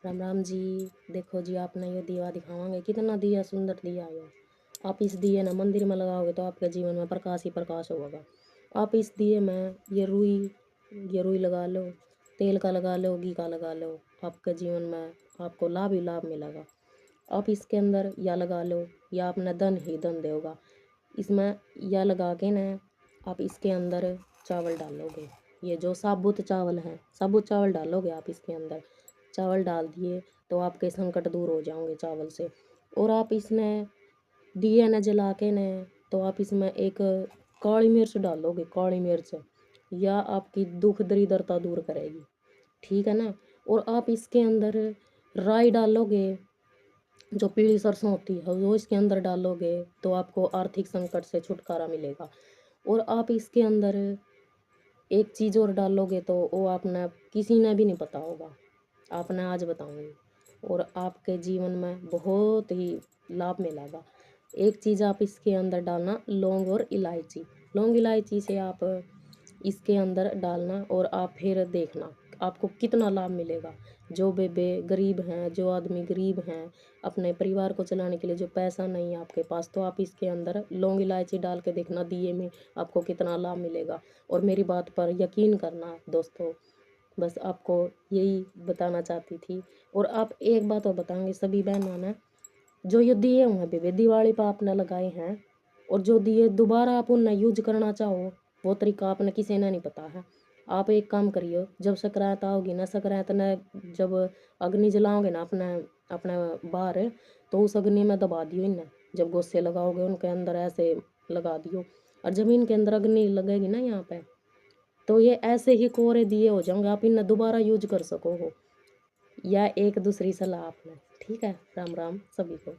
राम राम जी। देखो जी, आपने ये दिया दिखावांगे, कितना दिया सुंदर दिया है। आप इस दिए ना मंदिर में लगाओगे तो आपके जीवन में प्रकाश ही प्रकाश होगा। आप इस दिए में ये रुई लगा लो, तेल का लगा लो, घी का लगा लो, आपके जीवन में आपको लाभ ही लाभ मिलेगा। आप इसके अंदर या लगा लो या अपना धन ही धन देगा। इसमें या लगा के ना आप इसके अंदर चावल डालोगे। ये जो साबुत चावल है, साबुत चावल डालोगे आप इसके अंदर। चावल डाल दिए तो आपके संकट दूर हो जाओगे चावल से। और आप इसने दिए न जला के न तो आप इसमें एक काली मिर्च डालोगे। काली मिर्च या आपकी दुख दरिद्रता दूर करेगी, ठीक है ना। और आप इसके अंदर राई डालोगे, जो पीली सरसों होती है वो इसके अंदर डालोगे तो आपको आर्थिक संकट से छुटकारा मिलेगा। और आप इसके अंदर एक चीज़ और डालोगे तो वो आपने किसी ने भी नहीं पता होगा, आपने आज बताऊंगी। और आपके जीवन में बहुत ही लाभ मिलेगा। एक चीज़ आप इसके अंदर डालना, लौंग और इलायची। लौंग इलायची से आप इसके अंदर डालना और आप फिर देखना आपको कितना लाभ मिलेगा। जो बेबे गरीब हैं, जो आदमी गरीब हैं, अपने परिवार को चलाने के लिए जो पैसा नहीं है आपके पास, तो आप इसके अंदर लौंग इलायची डाल के देखना दिए में आपको कितना लाभ मिलेगा। और मेरी बात पर यकीन करना दोस्तों, बस आपको यही बताना चाहती थी। और आप एक बात और बताएंगे सभी बहनों ने, जो ये दिए हुए बेबे दिवाली पर आपने लगाए हैं और जो दिए दोबारा आप उन्हें यूज करना चाहो, वो तरीका आपने किसी ने नहीं पता है। आप एक काम करियो, जब संक्रांत आओगी ना, संक्रांत ने जब अग्नि जलाओगे ना अपने अपने बाहर, तो उस अग्नि में दबा दियो इन्हें। जब गोसे लगाओगे उनके अंदर ऐसे लगा दियो, और जमीन के अंदर अग्नि लगेगी ना यहाँ पे, तो ये ऐसे ही कोरे दिए हो जाओगे, आप इन्हें दोबारा यूज कर सको हो। या एक दूसरी सलाह आपने, ठीक है। राम राम सभी को।